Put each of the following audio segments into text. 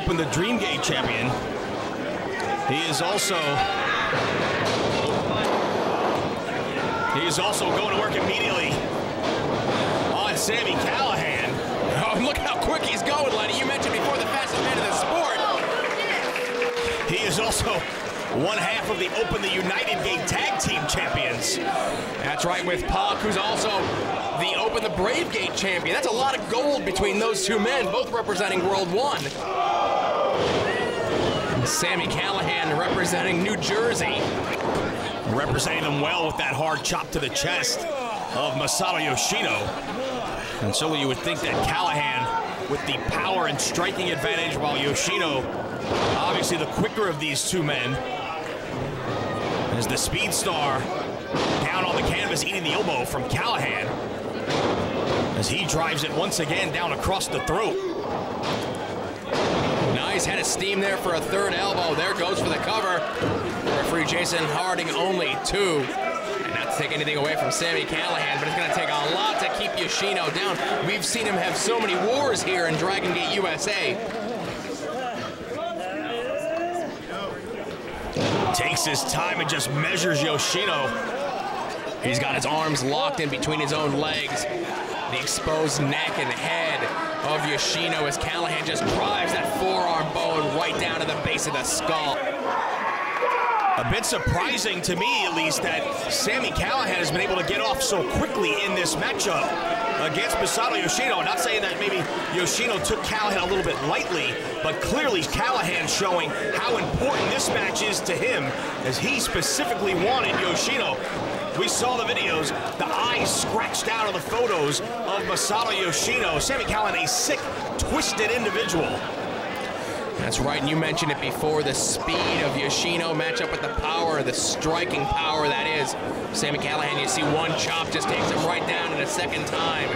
Open the Dreamgate champion. He is also going to work immediately on Sami Callihan. Oh, look how quick he's going, Lenny. You mentioned before the fastest man in the sport. He is also one half of the Open the United Gate Tag Team Champions. That's right, with Pac, who's also the Open the Brave Gate champion. That's a lot of gold between those two men, both representing World 1. Sami Callihan representing New Jersey. Representing them well with that hard chop to the chest of Masato Yoshino. And so you would think that Callihan with the power and striking advantage, while Yoshino, obviously the quicker of these two men, as the speed star down on the canvas eating the elbow from Callihan as he drives it once again down across the throat. Nice head of steam there for a third elbow. There goes for the cover. Referee Jason Harding only 2. And not to take anything away from Sami Callihan, but it's going to take a lot to keep Yoshino down. We've seen him have so many wars here in Dragon Gate USA. Takes his time and just measures Yoshino. He's got his arms locked in between his own legs. The exposed neck and head of Yoshino as Callihan just drives that forearm bone right down to the base of the skull. A bit surprising to me, at least, that Sami Callihan has been able to get off so quickly in this matchup against Masato Yoshino. Not saying that maybe Yoshino took Callihan a little bit lightly, but clearly Callihan showing how important this match is to him, as he specifically wanted Yoshino. We saw the videos, the eyes scratched out of the photos of Masato Yoshino. Sami Callihan, a sick, twisted individual. That's right, and you mentioned it before, the speed of Yoshino match up with the power, the striking power that is Sami Callihan. You see one chop just takes him right down in a second time,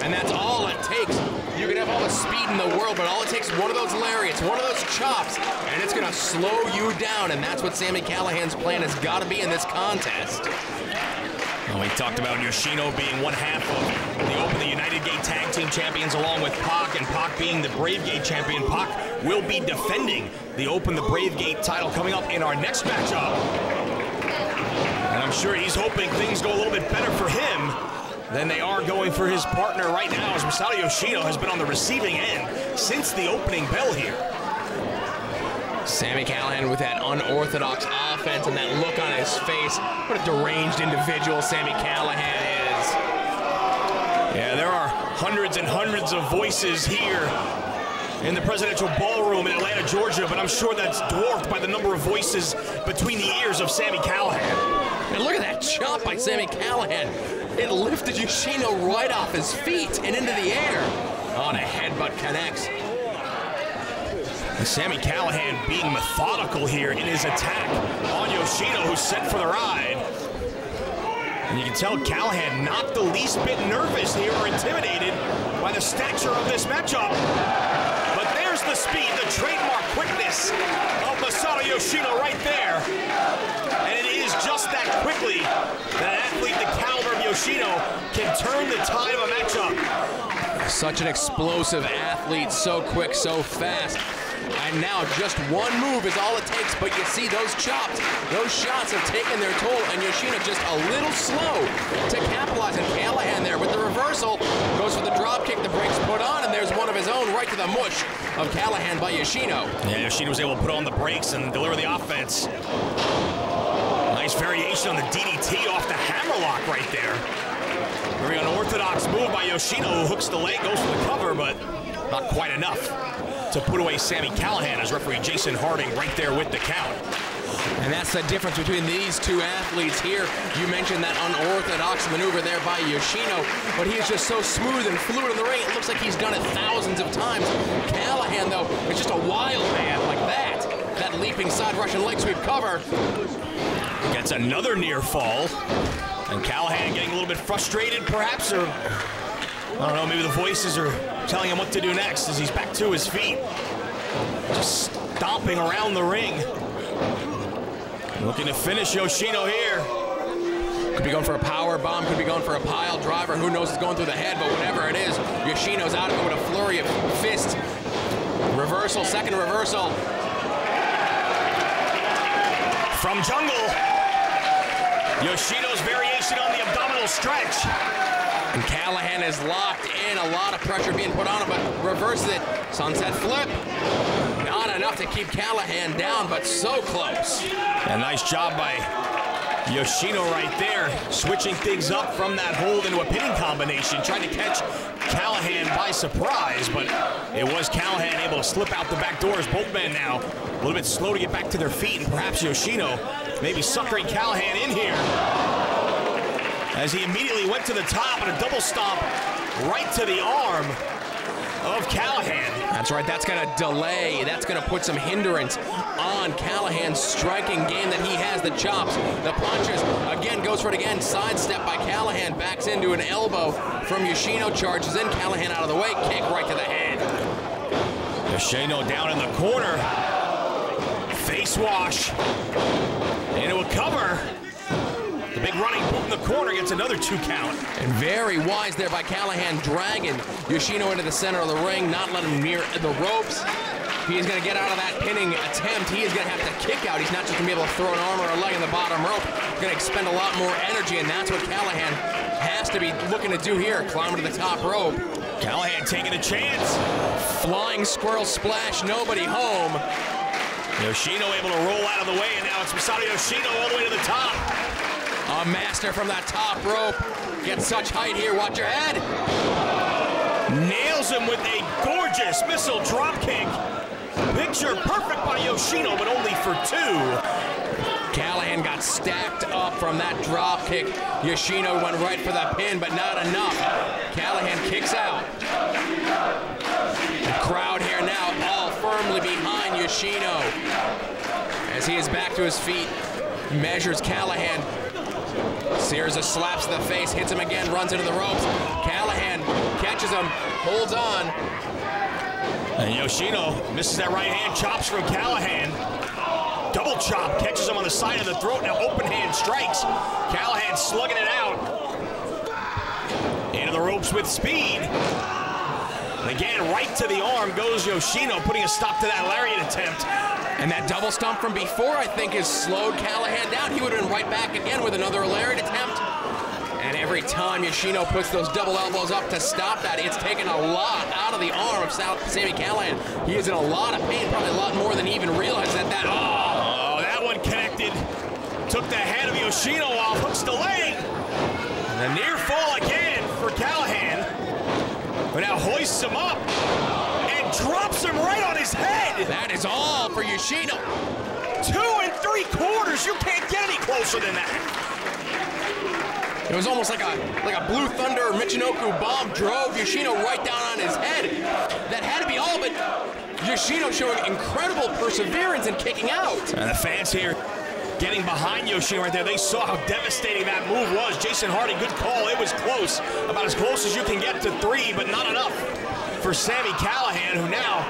and that's all it takes. You can have all the speed in the world, but all it takes is one of those lariats, one of those chops, and it's gonna slow you down, and that's what Sami Callihan's plan has got to be in this contest. Well, we talked about Yoshino being one half of the Open the United Gate Tag Team Champions, along with Pac, and Pac being the Brave Gate champion. Pac will be defending the Open the Brave Gate title coming up in our next matchup. And I'm sure he's hoping things go a little bit better for him than they are going for his partner right now, as Masato Yoshino has been on the receiving end since the opening bell here. Sami Callihan with that unorthodox offense and that look on his face. What a deranged individual Sami Callihan is. Yeah, there are hundreds and hundreds of voices here in the Presidential Ballroom in Atlanta, Georgia, but I'm sure that's dwarfed by the number of voices between the ears of Sami Callihan. And look at that chop by Sami Callihan. It lifted Yoshino right off his feet and into the air. On a headbutt connects. And Sami Callihan being methodical here in his attack on Yoshino, who's set for the ride. And you can tell Callihan not the least bit nervous here or intimidated by the stature of this matchup. But there's the speed, the trademark quickness of Masato Yoshino right there. And it is just that quickly that an athlete the caliber of Yoshino can turn the tide of a matchup. Such an explosive athlete, so quick, so fast. And now just one move is all it takes, but you see those chops, those shots have taken their toll, and Yoshino just a little slow to capitalize. And Callihan there with the reversal, goes for the drop kick, the brakes put on, and there's one of his own right to the mush of Callihan by Yoshino. Yeah, Yoshino was able to put on the brakes and deliver the offense. Nice variation on the DDT off the hammerlock right there. Very unorthodox move by Yoshino, who hooks the leg, goes for the cover, but not quite enough to put away Sami Callihan, as referee Jason Harding right there with the count. And that's the difference between these two athletes here. You mentioned that unorthodox maneuver there by Yoshino, but he is just so smooth and fluid in the ring. It looks like he's done it thousands of times. Callihan, though, is just a wild man like that. That leaping side Russian leg sweep cover. Gets another near fall. And Callihan getting a little bit frustrated, perhaps, or I don't know, maybe the voices are telling him what to do next as he's back to his feet. Just stomping around the ring. Looking to finish Yoshino here. Could be going for a power bomb, could be going for a pile driver. Who knows what's going through the head, but whatever it is, Yoshino's out of it with a flurry of fists. Reversal, second reversal. From jungle, Yoshino's variation on the abdominal stretch. And Callahan is locked in, a lot of pressure being put on him, but reverses it. Sunset flip. Not enough to keep Callahan down, but so close. A nice job by Yoshino right there, switching things up from that hold into a pinning combination, trying to catch Callahan by surprise, but it was Callahan able to slip out the back doors. Both men now a little bit slow to get back to their feet, and perhaps Yoshino maybe suckering Callahan in here, as he immediately went to the top and a double stomp right to the arm of Callahan. That's right, that's gonna delay, that's gonna put some hindrance on Callahan's striking game that he has, the chops, the punches. Again, goes for it again, sidestep by Callahan, backs into an elbow from Yoshino, charges in, Callahan out of the way, kick right to the head. Yoshino down in the corner, face wash, into a cover. The big running boot in the corner gets another 2 count. And very wise there by Callahan, dragging Yoshino into the center of the ring, not letting him near the ropes. He is going to get out of that pinning attempt. He is going to have to kick out. He's not just going to be able to throw an arm or a leg in the bottom rope. He's going to expend a lot more energy, and that's what Callahan has to be looking to do here, climbing to the top rope. Callahan taking a chance. Flying squirrel splash, nobody home. Yoshino able to roll out of the way, and now it's Masato Yoshino all the way to the top. A master from that top rope. Gets such height here, watch your head. Nails him with a gorgeous missile drop kick. Picture perfect by Yoshino, but only for 2. Callahan got stacked up from that drop kick. Yoshino went right for the pin, but not enough. Callahan kicks out. The crowd here now all firmly behind Yoshino. As he is back to his feet, measures Callahan. Sears slaps to the face, hits him again, runs into the ropes. Callahan catches him, holds on. And Yoshino misses that right hand, chops from Callahan. Double chop, catches him on the side of the throat, now open hand strikes. Callahan slugging it out. Into the ropes with speed. And again, right to the arm goes Yoshino, putting a stop to that lariat attempt. And that double stomp from before, I think, has slowed Callahan down. He would have been right back again with another lariat attempt. And every time Yoshino puts those double elbows up to stop that, it's taken a lot out of the arm of Sami Callahan. He is in a lot of pain, probably a lot more than he even realized that. Oh, that one connected. Took the head of Yoshino off, hooks the leg. And a near fall again for Callahan. But now hoists him up and drops him right on his head. That is all for Yoshino. 2 3/4. You can't get any closer than that. It was almost like a Blue Thunder Michinoku bomb drove Yoshino right down on his head. That had to be all, but Yoshino showing incredible perseverance in kicking out. And the fans here getting behind Yoshino right there. They saw how devastating that move was. Jason Hardy, good call. It was close. About as close as you can get to 3, but not enough for Sami Callahan, who now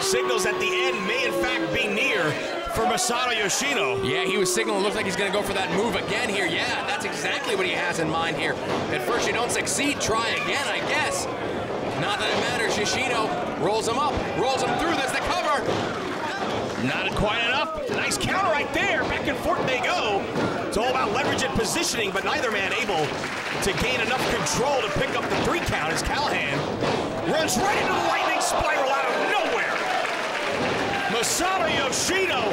signals that the end may in fact be near for Masato Yoshino. Yeah, he was signaling. Looks like he's going to go for that move again here. Yeah, that's exactly what he has in mind here. At first you don't succeed, try again, I guess. Not that it matters. Yoshino rolls him up, rolls him through. There's the cover. Not quite enough. Nice counter right there. Back and forth they go. It's all about leverage and positioning, but neither man able to gain enough control to pick up the 3 count as Callahan runs right into the lightning spiral out of nowhere. Masato Yoshino.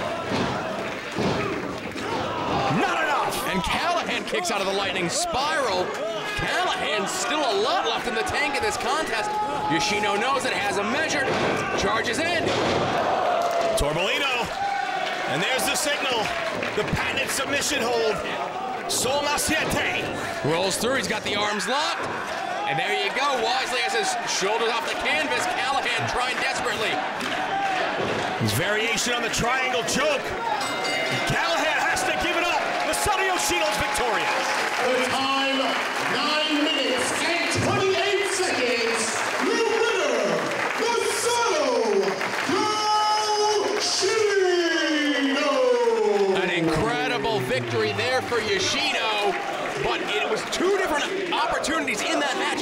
Not enough. And Callahan kicks out of the lightning spiral. Callahan's still a lot left in the tank in this contest. Yoshino knows it, has him measured, charges in. Torbolino, and there's the signal. The patented submission hold. Sol Naciente. Rolls through, he's got the arms locked. And there you go, wisely has his shoulders off the canvas. Callahan trying desperately. His variation on the triangle choke. Callahan has to give it up. Masato Yoshino's victorious. The time, 9 minutes and 28 seconds. The winner, Masato Yoshino. An incredible victory there for Yoshino, but it was 2 different opportunities in that match